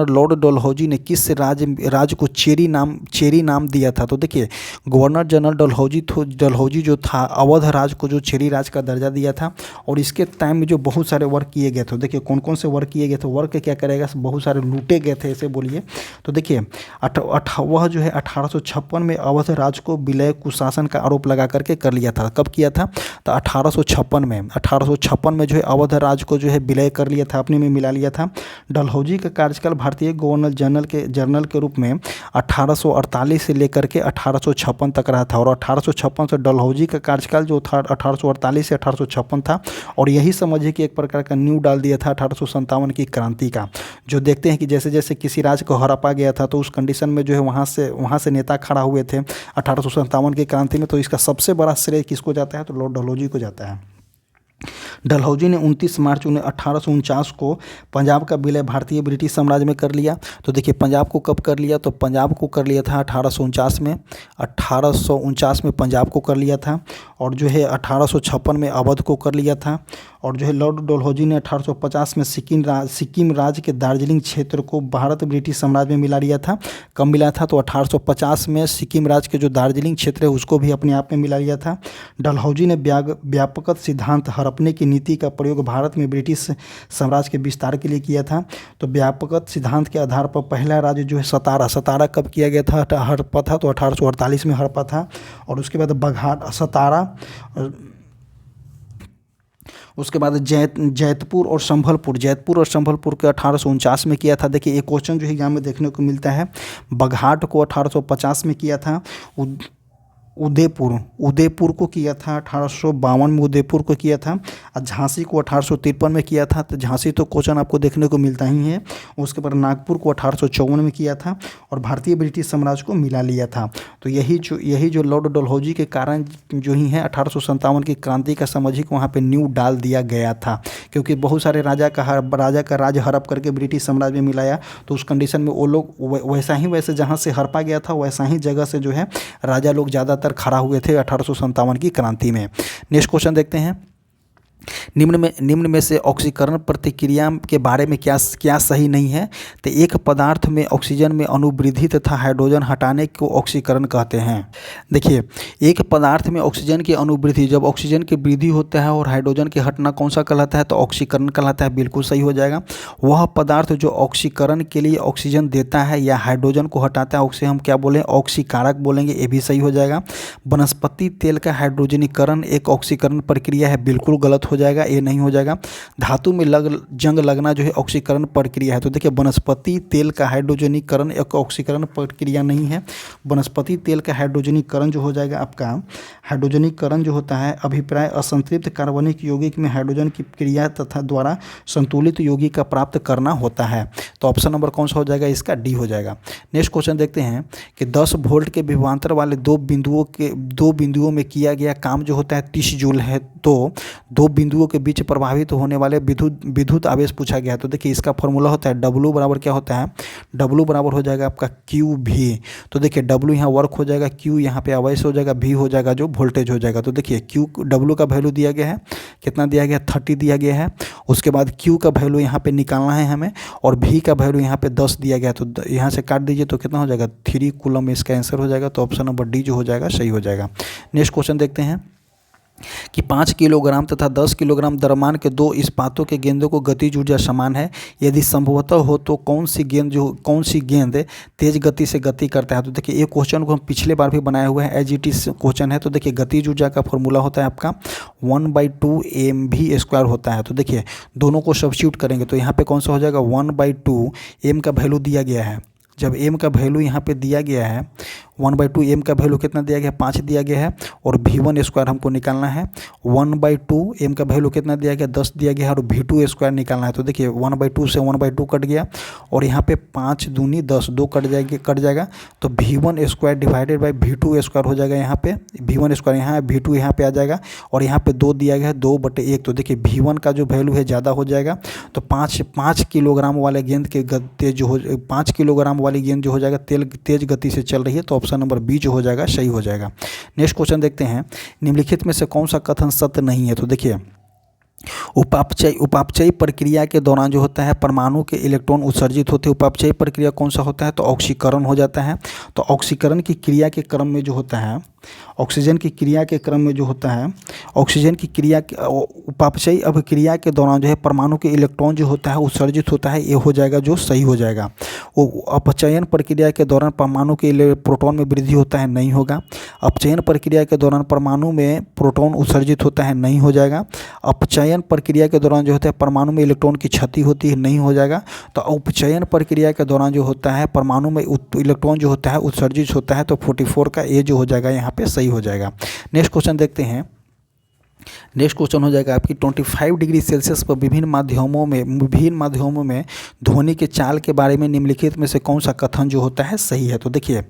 लॉर्ड डलहौजी ने किस राज्य को चेरी नाम दिया था, तो देखिए गवर्नर जनरल डलहौजी जो था अवध राज्य को जो चेरी राज्य का दर्जा दिया था। और इसके टाइम में जो बहुत सारे वर्क किए गए थे, देखिए कौन कौन से वर्क किए गए थे, वर्क क्या करेगा, बहुत सारे लूटे गए थे ऐसे बोलिए। तो देखिए वह जो है 1856 में अवध राज्य को विलय कुशासन का आरोप लगा करके कर लिया था। कब किया था, तो 1856 में जो है अवध राज्य को जो है विलय कर लिया था, अपने में मिला लिया था। डलहौजी का कार्यकाल भारतीय गवर्नर जनरल के रूप में 1848 से लेकर के 1856 तक रहा था। और 1856 से डलहौजी का कार्यकाल जो था 1848 से 1856 था। और यही समझिए कि एक प्रकार का न्यू डाल दिया था 1857 की क्रांति का। जो देखते हैं कि जैसे जैसे किसी राज्य को हड़पा गया था, तो उस कंडीशन में जो है वहाँ से नेता खड़ा हुए थे 1857 की क्रांति में। तो इसका सबसे बड़ा श्रेय किसको जाता है, तो लॉर्ड डलहौजी को जाता है। डलहौजी ने 29 मार्च 1849 को पंजाब का विलय भारतीय ब्रिटिश साम्राज्य में कर लिया। तो देखिए पंजाब को कब कर लिया, तो पंजाब को कर लिया था 1849 में पंजाब को कर लिया था। और जो है 1856 में अवध को कर लिया था। और जो है लॉर्ड डलहौजी ने 1850 में सिक्किम राज्य के दार्जिलिंग क्षेत्र को भारत ब्रिटिश साम्राज्य में मिला लिया था। कब मिला था, तो 1850 में सिक्किम राज्य के जो दार्जिलिंग क्षेत्र है उसको भी अपने आप में मिला लिया था। डलहौजी ने व्यापक सिद्धांत हड़पने की नीति का प्रयोग भारत में ब्रिटिश साम्राज्य के विस्तार के लिए किया था। तो व्यापक सिद्धांत के आधार पर पहला राज्य जो है सतारा कब किया गया था, हड़पा था, तो 1848 में हड़पा था। और उसके बाद सतारा, उसके बाद जैतपुर और संभलपुर के 1849 में किया था। देखिए एक क्वेश्चन जो है एग्जाम में देखने को मिलता है। बघाट को 1850 में किया था। उदयपुर को किया था 1852 में, उदयपुर को किया था। और झांसी को 1853 में किया था। तो झांसी तो क्वेश्चन आपको देखने को मिलता ही है। उसके बाद नागपुर को 1854 में किया था। और भारतीय ब्रिटिश साम्राज्य को मिला लिया था। तो यही जो लॉर्ड डलहौजी के कारण जो ही है 1857 की क्रांति का समझिए वहाँ पे न्यू डाल दिया गया था। क्योंकि बहुत सारे राजा का राज हड़प करके ब्रिटिश साम्राज्य में मिलाया। तो उस कंडीशन में वो लोग वैसे जहाँ से हड़पा गया था वैसा ही जगह से जो है राजा लोग ज़्यादातर खड़ा हुए थे 1857 की क्रांति में। नेक्स्ट क्वेश्चन देखते हैं। निम्न में से ऑक्सीकरण प्रतिक्रिया के बारे में क्या सही नहीं है, तो एक पदार्थ में ऑक्सीजन में अणुवृद्धि तथा हाइड्रोजन हटाने को ऑक्सीकरण कहते हैं। देखिए एक पदार्थ में ऑक्सीजन की अणुवृद्धि, जब ऑक्सीजन की वृद्धि होता है और हाइड्रोजन के हटना कौन सा कहलाता है, तो ऑक्सीकरण कहलाता है। बिल्कुल सही हो जाएगा। वह पदार्थ जो ऑक्सीकरण के लिए ऑक्सीजन देता है या हाइड्रोजन को हटाता है उसे हम क्या बोलें, ऑक्सीकारक बोलेंगे। ये भी सही हो जाएगा। वनस्पति तेल का हाइड्रोजनीकरण एक ऑक्सीकरण प्रक्रिया है, बिल्कुल गलत हो जाएगा, ये नहीं हो जाएगा। धातु में जंग लगना जो है ऑक्सीकरण प्रक्रिया है। तो देखिए वनस्पति तेल का हाइड्रोजनीकरण एक ऑक्सीकरण प्रक्रिया नहीं है। वनस्पति तेल का हाइड्रोजनीकरण जो हो जाएगा आपका, हाइड्रोजनीकरण जो होता है अभिप्राय असंतृप्त कार्बनिक यौगिक में हाइड्रोजन की क्रिया तथा द्वारा संतुलित यौगिक का प्राप्त करना होता है। तो ऑप्शन नंबर कौन सा हो जाएगा, इसका डी हो जाएगा। नेक्स्ट क्वेश्चन देखते हैं कि 10 वोल्ट के विभवांतर वाले दो बिंदुओं में किया गया काम जो होता है 30 जूल है। तो दो बिंदुओं के बीच प्रभावित होने वाले विद्युत आवेश पूछा गया है। तो देखिए इसका फॉर्मूला होता है W बराबर क्या होता है, W बराबर हो जाएगा आपका QV। तो देखिए W यहाँ वर्क हो जाएगा, Q यहाँ पे आवेश हो जाएगा, V हो जाएगा जो वोल्टेज हो जाएगा। तो देखिए W का वैल्यू दिया गया है, कितना दिया गया है, 30 दिया गया है। उसके बाद Q का वैल्यू यहाँ पे निकालना है हमें, और V का वैल्यू यहाँ पे 10 दिया गया। तो यहाँ से काट दीजिए तो कितना हो जाएगा, 3 कूलम इसका आंसर हो जाएगा। तो ऑप्शन नंबर डी जो हो जाएगा सही हो जाएगा। नेक्स्ट क्वेश्चन देखते हैं। कि 5 किलोग्राम तथा 10 किलोग्राम द्रव्यमान के दो इस्पातों के गेंदों को गतिज ऊर्जा समान है। यदि संभवतः हो तो कौन सी गेंद तेज गति से गति करता है। तो देखिए ये क्वेश्चन को हम पिछले बार भी बनाए हुए हैं, एज इट इज क्वेश्चन है। तो देखिए गतिज ऊर्जा का फॉर्मूला होता है आपका 1/2 mv² होता है। तो देखिए दोनों को सब्स्टिट्यूट करेंगे तो यहाँ पे कौन सा हो जाएगा 1/2 m का वैल्यू दिया गया है। जब m का वैल्यू यहाँ पे दिया गया है 1/2 m का वैल्यू कितना दिया गया है 5 दिया गया है, और v1² हमको निकालना है। 1/2 m का वैल्यू कितना दिया गया 10 दिया गया है, और v2² निकालना है। तो देखिए 1/2 से 1/2 कट गया, और यहाँ पे 5 दूनी 10, 2 कट जाएगा तो v1² डिवाइडेड बाई v2² हो जाएगा। यहाँ पे v1² यहाँ है, v2 यहाँ पे आ जाएगा, और यहाँ पे 2 दिया गया है 2/1। तो देखिए v1 का जो वैल्यू है ज़्यादा हो जाएगा। तो 5 किलोग्राम वाले गेंद के तेज जो हो 5 किलोग्राम वाली गेंद जो हो जाएगा तेज गति से चल रही है। तो ऑप्शन नंबर बी जो हो जाएगा सही हो जाएगा। नेक्स्ट क्वेश्चन देखते हैं, निम्नलिखित में से कौन सा कथन सत्य नहीं है। तो देखिए उपापचयी प्रक्रिया के दौरान जो होता है परमाणु के इलेक्ट्रॉन उत्सर्जित होते हैं। उपापचयी प्रक्रिया कौन सा होता है तो ऑक्सीकरण हो जाता है। तो ऑक्सीकरण की क्रिया के क्रम में जो होता है ऑक्सीजन की क्रिया के क्रम में जो होता है ऑक्सीजन की क्रिया उपापचयी अभिक्रिया के दौरान जो है परमाणु के इलेक्ट्रॉन जो होता है उत्सर्जित होता है, ये हो जाएगा जो सही हो जाएगा। वो अपचयन प्रक्रिया के दौरान परमाणु के प्रोटॉन में वृद्धि होता है, नहीं होगा। अपचयन प्रक्रिया के दौरान परमाणु में प्रोटॉन उत्सर्जित होता है, नहीं हो जाएगा। अपचयन प्रक्रिया के दौरान जो होता है परमाणु में इलेक्ट्रॉन की क्षति होती है, नहीं हो जाएगा। तो उपचयन प्रक्रिया के दौरान जो होता है परमाणु में इलेक्ट्रॉन जो होता है उत्सर्जित होता है। तो 44 का ए जो हो जाएगा यहाँ पे सही हो जाएगा। नेक्स्ट क्वेश्चन देखते हैं। नेक्स्ट क्वेश्चन हो जाएगा आपकी 25 डिग्री सेल्सियस पर विभिन्न माध्यमों में ध्वनि के चाल के बारे में निम्नलिखित में से कौन सा कथन जो होता है सही है। तो देखिए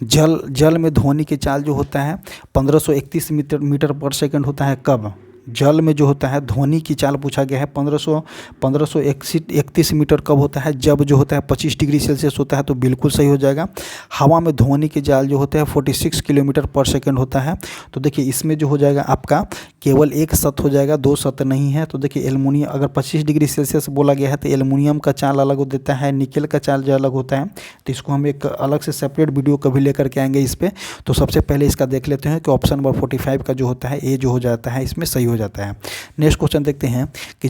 जल में ध्वनि की चाल जो होता है 1531 मीटर पर सेकंड होता है। कब जल में जो होता है ध्वनि की चाल पूछा गया है 1531 मीटर कब होता है, जब जो होता है 25 डिग्री सेल्सियस होता है। तो बिल्कुल सही हो जाएगा। हवा में ध्वनि की चाल जो होता है 46 किलोमीटर पर सेकंड होता है। तो देखिए इसमें जो हो जाएगा आपका केवल एक सत्य हो जाएगा, दो सत्य नहीं है। तो देखिए एल्युमिनियम अगर 25 डिग्री सेल्सियस बोला गया है तो एल्युमिनियम का चाल अलग देता है, निकल का चाल जो अलग होता है। तो इसको हम एक अलग से सेपरेट वीडियो कभी लेकर के आएंगे इस पर। तो सबसे पहले इसका देख लेते हैं कि ऑप्शन नंबर 45 का जो होता है ए जो हो जाता है इसमें सही हो जाता है। नेक्स्ट क्वेश्चन देखते हैं कि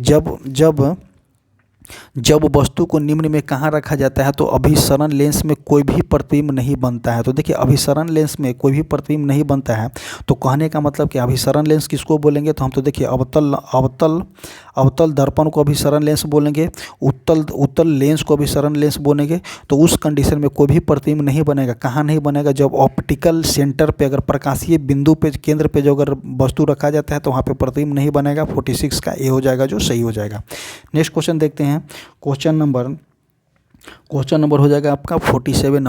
जब वस्तु को निम्न में कहाँ रखा जाता है तो अभिसरण लेंस में कोई भी प्रतिबिंब नहीं बनता है। तो देखिए अभिसरण लेंस में कोई भी प्रतिबिंब नहीं बनता है। तो कहने का मतलब कि अभिसरण लेंस किसको बोलेंगे तो हम तो देखिए अवतल दर्पण को अभिसरण लेंस बोलेंगे, उत्तल लेंस को अभिसरण लेंस बोलेंगे। तो उस कंडीशन में कोई भी प्रतिबिंब नहीं बनेगा। कहाँ नहीं बनेगा, जब ऑप्टिकल सेंटर पे अगर प्रकाशीय बिंदु पे केंद्र पे जो अगर वस्तु रखा जाता है तो वहाँ पे प्रतिबिंब नहीं बनेगा। 46 का ए हो जाएगा जो सही हो जाएगा। नेक्स्ट क्वेश्चन देखते हैं। क्वेश्चन नंबर हो जाएगा आपका 47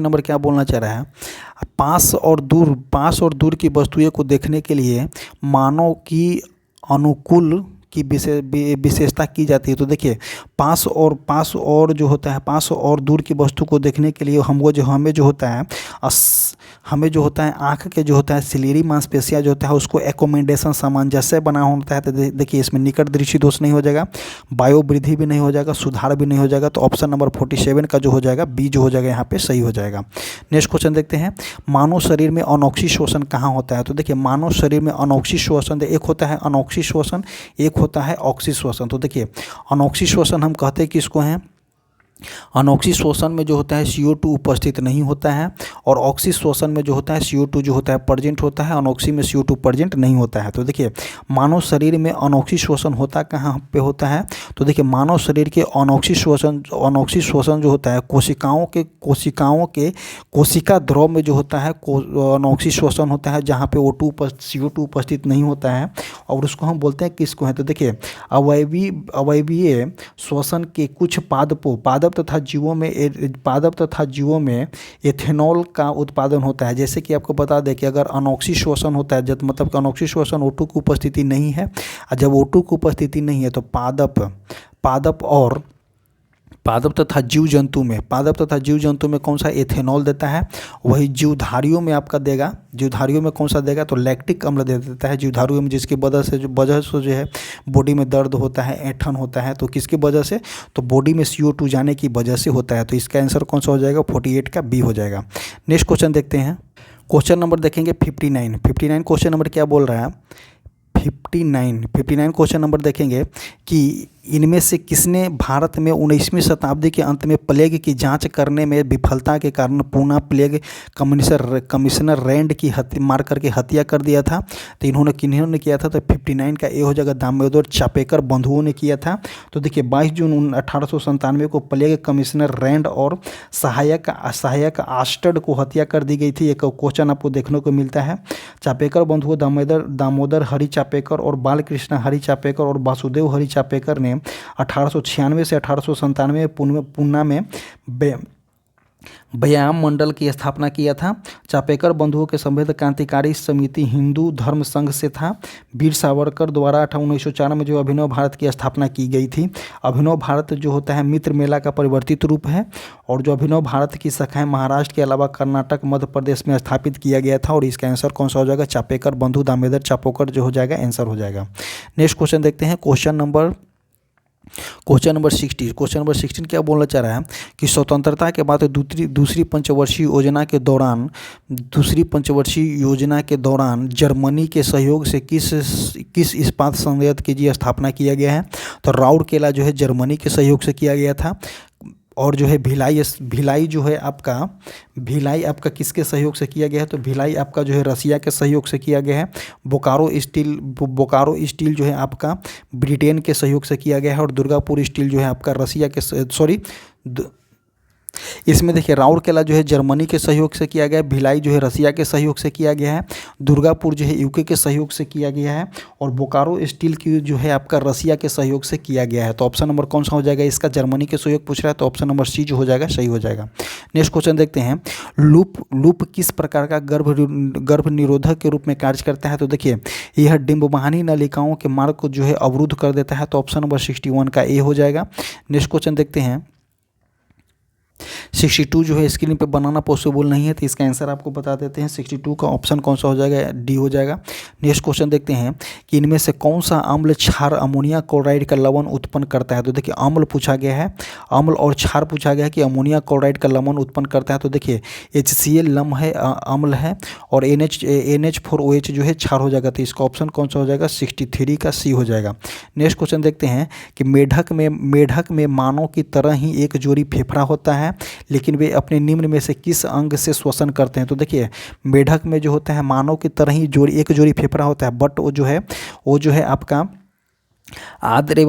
नंबर क्या बोलना चाह रहा है, पास और दूर की वस्तुएं को देखने के लिए मानव की अनुकूल की विशेषता की जाती है। तो देखिए पास और जो होता है पास और दूर की वस्तु को देखने के लिए हमें जो होता है आँख के जो होता है सिलेरी मांसपेशियाँ जो होता है उसको एकोमोडेशन सामंजस्य बना होता है। तो देखिए इसमें निकट दृष्टि दोष नहीं हो जाएगा, वायु वृद्धि भी नहीं हो जाएगा, सुधार भी नहीं हो जाएगा। तो ऑप्शन नंबर 47 का जो हो जाएगा बी जो हो जाएगा यहाँ पे सही हो जाएगा। नेक्स्ट क्वेश्चन देखते हैं, मानव शरीर में अनोक्सी श्वसन कहाँ होता है। तो देखिए मानव शरीर में अनोक्सी श्वसन एक होता है अनोक्सी श्वसन, एक होता है ऑक्सी श्वसन। तो देखिए अनोक्सी श्वसन हम कहते हैं किसको हैं, अनोक्सी श्वसन में जो होता है CO2 उपस्थित नहीं होता है, और ऑक्सी श्वसन में जो होता है CO2 जो होता है प्रेजेंट होता है, अनोक्सी में CO2 प्रेजेंट नहीं होता है। तो देखिए मानव शरीर में अनोक्सी श्वसन होता कहाँ पे होता है। तो देखिए मानव शरीर के अनोक्सी श्वसन जो होता है कोशिका द्रव में जो होता है अनोक्सी श्वसन होता है, जहाँ पे CO2 उपस्थित नहीं होता है, और उसको हम बोलते हैं किसको है। तो देखिए अवयवीय श्वसन के कुछ पादप तथा जीवों में एथेनॉल का उत्पादन होता है। जैसे कि आपको बता दें कि अगर अनोक्सी श्वसन होता है मतलब कि अनोक्सी श्वसन O2 की उपस्थिति नहीं है, और जब O2 की उपस्थिति नहीं है तो पादप तथा जीव जंतु में कौन सा एथेनॉल देता है, वही जीवधारियों में आपका देगा। जीवधारियों में कौन सा देगा तो लैक्टिक अम्ल दे देता है जीवधारियों में, जिसकी वजह से जो है बॉडी में दर्द होता है, ऐंठन होता है। तो किसकी वजह से, तो बॉडी में CO2 जाने की वजह से होता है। तो इसका आंसर कौन सा हो जाएगा 48 का बी हो जाएगा। नेक्स्ट क्वेश्चन देखते हैं। क्वेश्चन नंबर देखेंगे 59 क्वेश्चन नंबर क्या बोल रहा है, 59 क्वेश्चन नंबर देखेंगे कि इनमें से किसने भारत में 19वीं शताब्दी के अंत में प्लेग की जांच करने में विफलता के कारण पूना प्लेग कमिश्नर रैंड की मार करके हत्या कर दिया था। तो इन्होंने किन्होंने किया था, तो 59 का ए हो जाएगा, दामोदर चापेकर बंधुओं ने किया था। तो देखिए 22 जून 1897 को प्लेग कमिश्नर रैंड और सहायक आस्टर्ड को हत्या कर दी गई थी। एक क्वेश्चन आपको देखने को मिलता है। चापेकर बंधुओं दामोदर हरि चापेकर और बालकृष्ण हरि चापेकर और वासुदेव हरि चापेकर ने 1896 से 1897 में पूना में व्यायाम मंडल की स्थापना किया था। चापेकर बंधुओं के संबंध क्रांतिकारी समिति हिंदू धर्म संघ से था। वीर सावरकर द्वारा 1904 में जो अभिनव भारत की स्थापना की गई थी। अभिनव भारत जो होता है मित्र मेला का परिवर्तित रूप है, और जो अभिनव भारत की शाखाएं महाराष्ट्र के अलावा कर्नाटक मध्य प्रदेश में स्थापित किया गया था। और इसका आंसर कौन सा हो जाएगा, चापेकर बंधु दामोदर चापोकर जो हो जाएगा आंसर हो जाएगा। नेक्स्ट क्वेश्चन देखते हैं, क्वेश्चन नंबर 60। क्वेश्चन नंबर 16 क्या बोलना चाह रहा है कि स्वतंत्रता के बाद दूसरी पंचवर्षीय योजना के दौरान जर्मनी के सहयोग से किस इस्पात संयंत्र की स्थापना किया गया है। तो राउरकेला जो है जर्मनी के सहयोग से किया गया था। और जो है भिलाई जो है आपका किसके सहयोग से किया गया है, तो भिलाई आपका जो है रसिया के सहयोग से किया गया है। बोकारो स्टील जो है आपका ब्रिटेन के सहयोग से किया गया है। और दुर्गापुर स्टील जो है आपका रसिया के इसमें देखिए राउरकेला जो है जर्मनी के सहयोग से किया गया है, भिलाई जो है रसिया के सहयोग से किया गया है, दुर्गापुर जो है यूके के सहयोग से किया गया है, और बोकारो स्टील की जो है आपका रसिया के सहयोग से किया गया है। तो ऑप्शन नंबर कौन सा हो जाएगा, इसका जर्मनी के सहयोग पूछ रहा है, तो ऑप्शन नंबर सी जो हो जाएगा सही हो जाएगा। नेक्स्ट क्वेश्चन देखते हैं, लूप किस प्रकार का गर्भ निरोधक के रूप में कार्य करता है। तो देखिए यह डिंबवाहिनी नलिकाओं के मार्ग को जो है अवरुद्ध कर देता है। तो ऑप्शन नंबर 61 का ए हो जाएगा। नेक्स्ट क्वेश्चन देखते हैं, 62 जो है स्क्रीन पे बनाना पॉसिबल नहीं है, तो इसका आंसर आपको बता देते हैं। 62 का ऑप्शन कौन सा हो जाएगा, डी हो जाएगा। नेक्स्ट क्वेश्चन देखते हैं कि इनमें से कौन सा अम्ल क्षार अमोनिया क्लोराइड का लवण उत्पन्न करता है। तो देखिए अम्ल पूछा गया है, अम्ल और क्षार पूछा गया है कि अमोनिया क्लोराइड का लवण उत्पन्न करता है। तो देखिए HCl अम्ल है, और NH4OH जो है क्षार हो जाएगा। तो इसका ऑप्शन कौन सा हो जाएगा, 63 का सी हो जाएगा। नेक्स्ट क्वेश्चन देखते हैं कि मेढक में मानव की तरह ही एक जोड़ी फेफड़ा होता है, लेकिन वे अपने निम्न में से किस अंग से श्वसन करते हैं। तो देखिए मेढक में जो होता है मानव की तरह ही एक जोड़ी फेफड़ा होता है, बट वो जो है आपका आद्र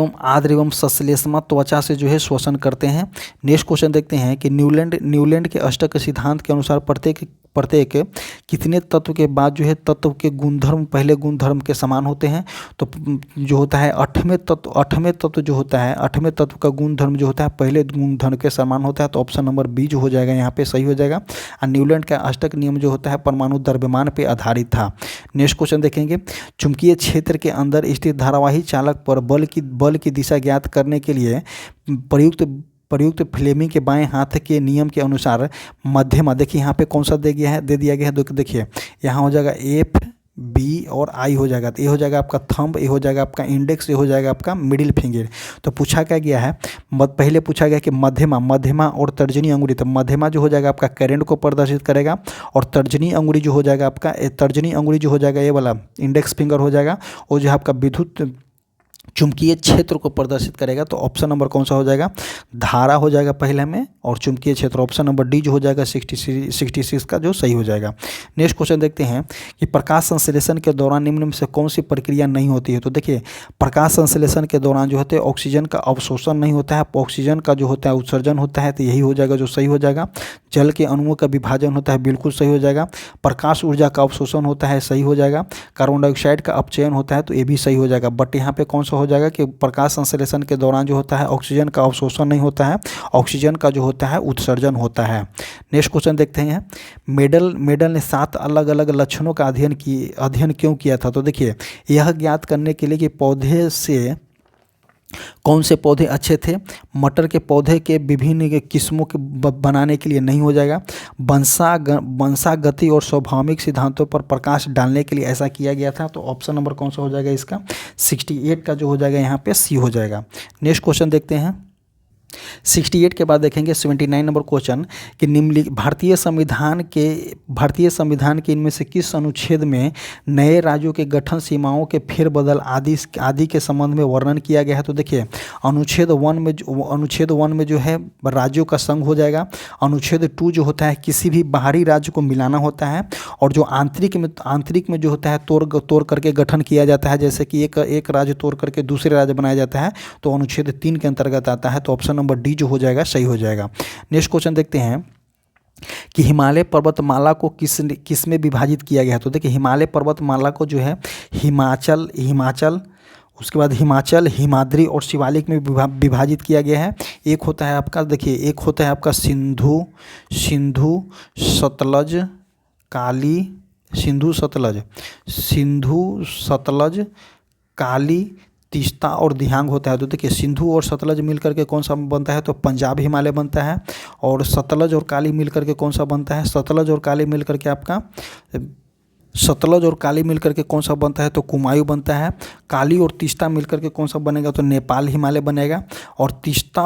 एवं सश्लेषमा त्वचा से जो है श्वसन करते हैं। नेक्स्ट क्वेश्चन देखते हैं कि न्यूलैंड के अष्टक सिद्धांत के अनुसार प्रत्येक कितने तत्व के बाद जो है तत्व के गुणधर्म पहले गुणधर्म के समान होते हैं। तो जो होता है आठवें तत्व जो होता है, आठवें तत्व का गुणधर्म जो होता है पहले गुणधर्म के समान होता है। तो ऑप्शन नंबर बी जो हो जाएगा यहाँ पे सही हो जाएगा। और न्यूलैंड का अष्टक नियम जो होता है परमाणु द्रव्यमान पे आधारित था। नेक्स्ट क्वेश्चन देखेंगे, चुंबकीय क्षेत्र के अंदर स्थित धारावाही चालक पर बल की दिशा ज्ञात करने के लिए प्रयुक्त फ्लेमिंग के बाएं हाथ के नियम के अनुसार मध्यमा, देखिए यहाँ पे कौन सा दे दिया गया है। देखिए यहाँ हो जाएगा F, B और I हो जाएगा। तो ये हो जाएगा आपका थंब, ये हो जाएगा आपका इंडेक्स, ये हो जाएगा आपका मिडिल फिंगर। तो पूछा क्या गया है, पहले पूछा गया कि मध्यमा और तर्जनी अंगुली। तो मध्यमा जो हो जाएगा आपका करंट को प्रदर्शित करेगा, और तर्जनी अंगुली जो हो जाएगा आपका ये वाला इंडेक्स फिंगर हो जाएगा, और जो आपका विद्युत चुंबकीय क्षेत्र को प्रदर्शित करेगा। तो ऑप्शन नंबर कौन सा हो जाएगा, धारा हो जाएगा पहले में, और चुंबकीय क्षेत्र ऑप्शन नंबर डी जो हो जाएगा 66 का जो सही हो जाएगा। नेक्स्ट क्वेश्चन देखते हैं कि प्रकाश संश्लेषण के दौरान निम्न में से कौन सी प्रक्रिया नहीं होती है। तो देखिए प्रकाश संश्लेषण के दौरान जो होते हैं ऑक्सीजन का अवशोषण नहीं होता है, ऑक्सीजन का जो होता है उत्सर्जन होता है। तो यही हो जाएगा जो सही हो जाएगा। जल के अणुओं का विभाजन होता है, बिल्कुल सही हो जाएगा। प्रकाश ऊर्जा का अवशोषण होता है, सही हो जाएगा। कार्बन डाइऑक्साइड का अपचयन होता है, तो ये भी सही हो जाएगा। बट यहाँ पे कौन सा हो जाएगा कि प्रकाश संश्लेषण के दौरान जो होता है ऑक्सीजन का अवशोषण नहीं होता है, ऑक्सीजन का जो होता है उत्सर्जन होता है। नेक्स्ट क्वेश्चन देखते हैं, मेडल ने 7 अलग अलग लक्षणों का अध्ययन क्यों किया था। तो देखिए यह ज्ञात करने के लिए कि पौधे से कौन से पौधे अच्छे थे। मटर के पौधे के विभिन्न किस्मों के बनाने के लिए नहीं हो जाएगा। वंशागति और स्वाभाविक सिद्धांतों पर प्रकाश डालने के लिए ऐसा किया गया था। तो ऑप्शन नंबर कौन सा हो जाएगा इसका, 68 का जो हो जाएगा यहाँ पे सी हो जाएगा। नेक्स्ट क्वेश्चन देखते हैं, 68 के बाद देखेंगे 79 नंबर क्वेश्चन कि निम्नलिखित भारतीय संविधान के इनमें से किस अनुच्छेद में नए राज्यों के गठन, सीमाओं के फेरबदल आदि के संबंध में वर्णन किया गया है। तो देखिए अनुच्छेद 1 में जो है राज्यों का संघ हो जाएगा। अनुच्छेद 2 जो होता है किसी भी बाहरी राज्य को मिलाना होता है, और जो आंतरिक में जो होता है तोड़ करके गठन किया जाता है, जैसे कि एक राज्य तोड़ करके दूसरे राज्य बनाया जाता है, तो अनुच्छेद 3 के अंतर्गत आता है। तो ऑप्शन नंबर डी जो हो जाएगा सही हो जाएगा। नेक्स्ट क्वेश्चन देखते हैं कि हिमालय पर्वतमाला को किस में विभाजित किया गया है। तो देखिए हिमालय पर्वतमाला को जो है हिमाचल, उसके बाद हिमाचल, हिमाद्री और शिवालिक में विभाजित किया गया है। एक होता है आपका, देखिए एक होता है आपका सिंधु, सतलज, काली, सिंधु सतलज, काली, तीस्ता और दिहांग होता है। तो देखिए सिंधु और सतलज मिलकर के कौन सा बनता है, तो पंजाब हिमालय बनता है। और सतलज और काली मिलकर के कौन सा बनता है, सतलज और काली मिलकर के कौन सा बनता है, तो कुमायूं बनता है। काली और तीस्ता मिलकर के कौन सा बनेगा, तो नेपाल हिमालय बनेगा। और तीस्ता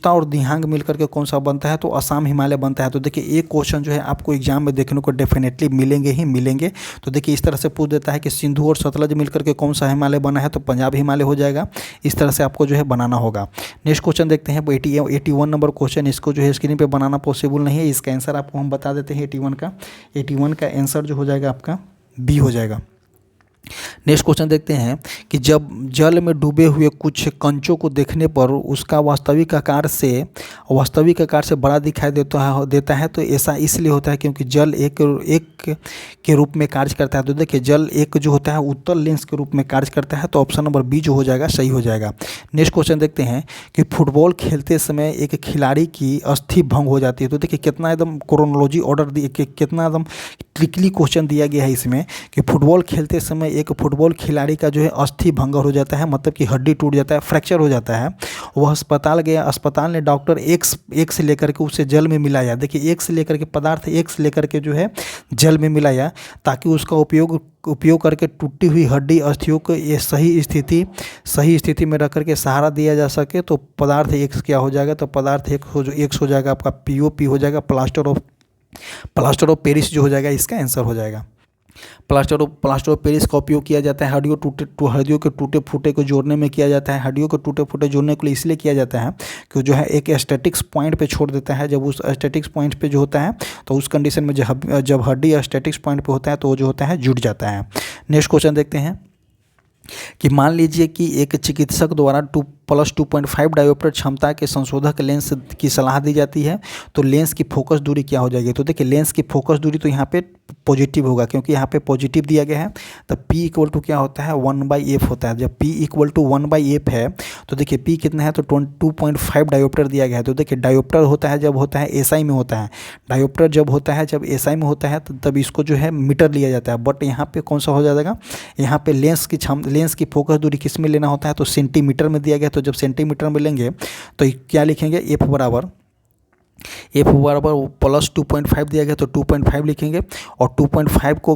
और दिहांग मिलकर के कौन सा बनता है, तो असम हिमालय बनता है। तो देखिए एक क्वेश्चन जो है आपको एग्जाम में देखने को डेफिनेटली मिलेंगे। तो देखिए इस तरह से पूछ देता है कि सिंधु और सतलज मिलकर के कौन सा हिमालय बना है, तो पंजाब हिमालय हो जाएगा। इस तरह से आपको जो है बनाना होगा। नेक्स्ट क्वेश्चन देखते हैं 81 नंबर क्वेश्चन। इसको जो है स्क्रीन पर बनाना पॉसिबल नहीं है, इसका आंसर आपको हम बता देते हैं। 81 का आंसर जो हो जाएगा आपका बी हो जाएगा। नेक्स्ट क्वेश्चन देखते हैं कि जब जल में डूबे हुए कुछ कंचों को देखने पर उसका वास्तविक आकार से बड़ा दिखाई देता है तो ऐसा इसलिए होता है क्योंकि जल एक के रूप में कार्य करता है। तो देखिए जल एक जो होता है उत्तल लेंस के रूप में कार्य करता है। तो ऑप्शन नंबर बी जो हो जाएगा सही हो जाएगा। नेक्स्ट क्वेश्चन देखते हैं कि फुटबॉल खेलते समय एक खिलाड़ी की अस्थि भंग हो जाती है। तो देखिए कितना एकदम क्रोनोलॉजी ऑर्डर कितना एकदम ट्रिकली क्वेश्चन दिया गया है इसमें कि फुटबॉल खेलते समय एक फुटबॉल खिलाड़ी का जो है अस्थि भंगर हो जाता है, मतलब कि हड्डी टूट जाता है, फ्रैक्चर हो जाता है। वह अस्पताल गया, अस्पताल ने डॉक्टर एक से लेकर के उसे जल में मिलाया। देखिए एक से लेकर के पदार्थ एक से लेकर के जो है जल में मिलाया ताकि उसका उपयोग करके टूटी हुई हड्डी अस्थियों को ये सही स्थिति में रख करके सहारा दिया जा सके। तो पदार्थ एक क्या हो जाएगा, तो पदार्थ एक हो जाएगा आपका POP हो जाएगा, प्लास्टर ऑफ पेरिस जो हो जाएगा इसका आंसर हो जाएगा। प्लास्टर ऑफ पेरिस का उपयोग किया जाता है हड्डियों के टूटे फूटे को जोड़ने में किया जाता है। हड्डियों को टूटे फूटे जोड़ने के लिए इसलिए किया जाता है कि जो है एक स्टैटिक्स पॉइंट पे छोड़ देता है। जब उस स्टैटिक्स पॉइंट पे जो होता है तो उस कंडीशन में जब हड्डी स्टैटिक्स पॉइंट पे होता है तो वो जो होता है जुड़ जाता है। नेक्स्ट क्वेश्चन देखते हैं कि मान लीजिए कि एक चिकित्सक द्वारा 2+2.5 डायोप्टर क्षमता के संशोधक लेंस की सलाह दी जाती है तो लेंस की फोकस दूरी क्या हो जाएगी। तो देखिए लेंस की फोकस दूरी तो यहाँ पे पॉजिटिव होगा क्योंकि यहाँ पे पॉजिटिव दिया गया है। तो P = क्या होता है 1/f होता है। जब P = 1/f है तो देखिए P कितना है तो 2.5 डायोप्टर दिया गया है। तो देखिए डायोप्टर होता है जब होता है SI में होता है। डायोप्टर जब होता है जब SI में होता है तो तब इसको जो है मीटर लिया जाता है। बट यहाँ पे कौन सा हो जाएगा, यहाँ पे लेंस की फोकस दूरी किस में लेना होता है तो सेंटीमीटर में दिया गया। तो जब सेंटीमीटर में लेंगे तो क्या लिखेंगे F बराबर +2.5 दिया गया तो 2.5 लिखेंगे। और 2.5 को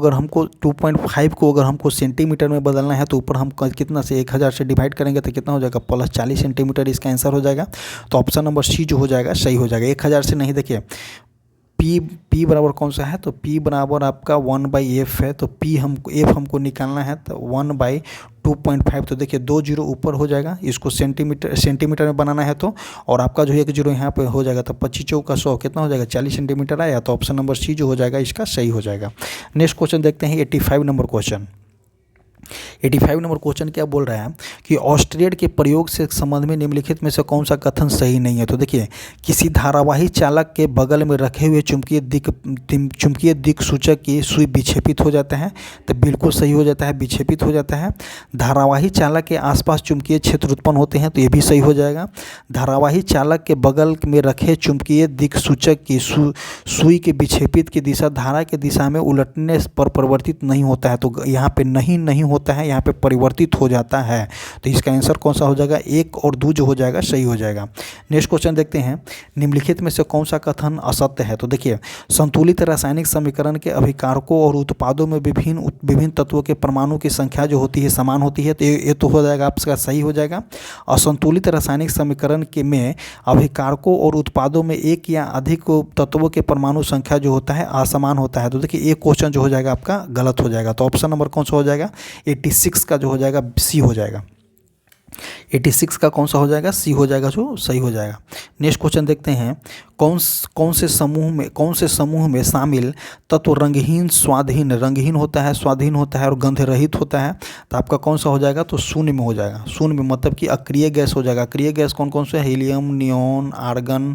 अगर हमको सेंटीमीटर में बदलना है तो ऊपर हम कितना से 1000 से डिवाइड करेंगे तो कितना हो जाएगा +40 सेंटीमीटर इसका आंसर हो जाएगा। तो ऑप्शन नंबर सी जो हो जाएगा सही हो जाएगा। 1000 से नहीं, देखिए P बराबर कौन सा है तो P बराबर आपका 1/f है। तो F हमको निकालना है तो 1/2.5। तो देखिए 2 0 ऊपर हो जाएगा, इसको सेंटीमीटर में बनाना है तो, और आपका जो 1 0 यहाँ पे हो जाएगा तो 25 चौका 100 कितना हो जाएगा 40 सेंटीमीटर आया। तो ऑप्शन नंबर सी जो हो जाएगा इसका सही हो जाएगा। नेक्स्ट क्वेश्चन देखते हैं 85 नंबर क्वेश्चन। 85 नंबर क्वेश्चन क्या बोल रहा है कि ऑस्ट्रिएट के प्रयोग से संबंध में निम्नलिखित में से कौन सा कथन सही नहीं है। तो देखिए किसी धारावाही चालक के बगल में रखे हुए चुंबकीय दिक् सूचक की सुई विक्षेपित हो जाता है तो बिल्कुल सही हो जाता है, विक्षेपित हो जाता है। धारावाही चालक के आसपास चुंबकीय क्षेत्र उत्पन्न होते हैं तो ये भी सही हो जाएगा। धारावाही चालक के बगल में रखे चुंबकीय दिक् सूचक की सुई के विक्षेपित की दिशा धारा की दिशा में उलटने पर परिवर्तित नहीं होता है। तो यहाँ पे नहीं होता है, यहाँ पे परिवर्तित हो जाता है। तो इसका आंसर कौन सा हो जाएगा, 1 और 2 जो हो जाएगा सही हो जाएगा। नेक्स्ट क्वेश्चन देखते हैं, निम्नलिखित में से कौन सा कथन असत्य है। तो देखिए, संतुलित रासायनिक समीकरण के अभिकारकों और उत्पादों में विभिन्न तत्वों के परमाणु की संख्या जो होती है समान होती है। तो ये तो हो जाएगा आपका सही हो जाएगा। असंतुलित रासायनिक समीकरण के में अभिकारकों और उत्पादों में एक या अधिक तत्वों के परमाणु संख्या जो होता है असमान होता है। तो देखिए एक क्वेश्चन जो हो जाएगा आपका गलत हो जाएगा। तो ऑप्शन नंबर कौन सा हो जाएगा, 86 का जो हो जाएगा सी हो जाएगा। 86 का कौन सा हो जाएगा, सी हो जाएगा जो सही हो जाएगा। नेक्स्ट क्वेश्चन देखते हैं, कौन से समूह में शामिल तत्व रंगहीन रंगहीन होता है, स्वादहीन होता है और गंध रहित होता है। तो आपका कौन सा हो जाएगा, तो शून्य में हो जाएगा। शून्य में मतलब कि अक्रिय गैस हो जाएगा। अक्रिय गैस कौन कौन से, helium, neon, argon,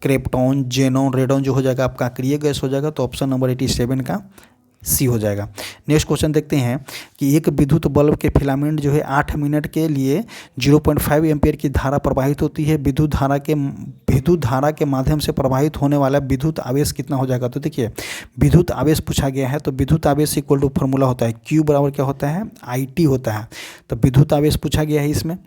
krypton, xenon, radon जो हो जाएगा आपका अक्रिय गैस हो जाएगा। तो ऑप्शन नंबर 87 का सी हो जाएगा। नेक्स्ट क्वेश्चन देखते हैं कि एक विद्युत बल्ब के फिलामेंट जो है 8 मिनट के लिए 0.5 एम्पियर की धारा प्रवाहित होती है। विद्युत धारा के माध्यम से प्रवाहित होने वाला विद्युत आवेश कितना हो जाएगा। तो देखिए विद्युत आवेश पूछा गया है, तो विद्युत आवेश इक्वल टू फॉर्मूला होता है Q बराबर क्या होता है, IT होता है। तो विद्युत आवेश पूछा गया है, इसमें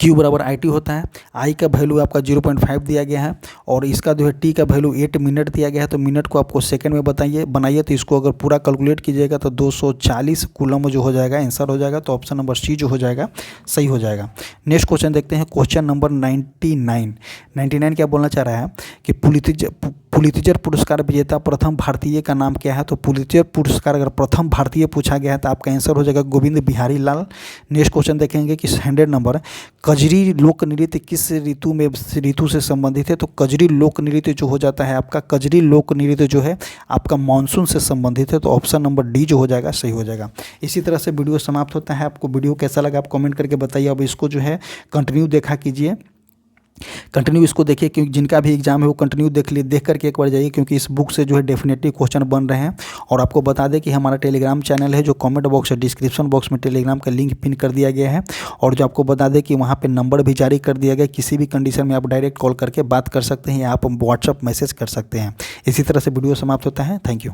Q बराबर IT होता है। I का वैल्यू आपका 0.5 दिया गया है और इसका जो है T का वैल्यू 8 मिनट दिया गया है। तो मिनट को आपको सेकंड में बनाइए। तो इसको अगर पूरा कैलकुलेट कीजिएगा तो 240 कूलम जो हो जाएगा आंसर हो जाएगा। तो ऑप्शन नंबर सी जो हो जाएगा सही हो जाएगा। नेक्स्ट क्वेश्चन देखते हैं, क्वेश्चन नंबर 99 क्या बोलना चाह रहा है कि पुलित्जर पुरस्कार विजेता प्रथम भारतीय का नाम क्या है। तो पुलित्जर पुरस्कार अगर प्रथम भारतीय पूछा गया है तो आपका आंसर हो जाएगा गोविंद बिहारी लाल। नेक्स्ट क्वेश्चन देखेंगे कि 100 नंबर, कजरी लोक नृत्य किस ऋतु से संबंधित है। तो कजरी लोक नृत्य जो हो जाता है आपका, कजरी लोक नृत्य जो है आपका मानसून से संबंधित है। तो ऑप्शन नंबर डी जो हो जाएगा सही हो जाएगा। इसी तरह से वीडियो समाप्त होता है। आपको वीडियो कैसा लगा आप कमेंट करके बताइए। अब इसको जो है कंटिन्यू देखा कीजिए, कंटिन्यू इसको देखिए, क्योंकि जिनका भी एग्जाम है वो कंटिन्यू देख करके एक बार जाइए, क्योंकि इस बुक से जो है डेफिनेटली क्वेश्चन बन रहे हैं। और आपको बता दें कि हमारा टेलीग्राम चैनल है, जो कमेंट बॉक्स है, डिस्क्रिप्शन बॉक्स में टेलीग्राम का लिंक पिन कर दिया गया है। और जो आपको बता दें कि वहाँ पे नंबर भी जारी कर दिया गया, किसी भी कंडीशन में आप डायरेक्ट कॉल करके बात कर सकते हैं या आप व्हाट्सअप मैसेज कर सकते हैं। इसी तरह से वीडियो समाप्त होता है। Thank you.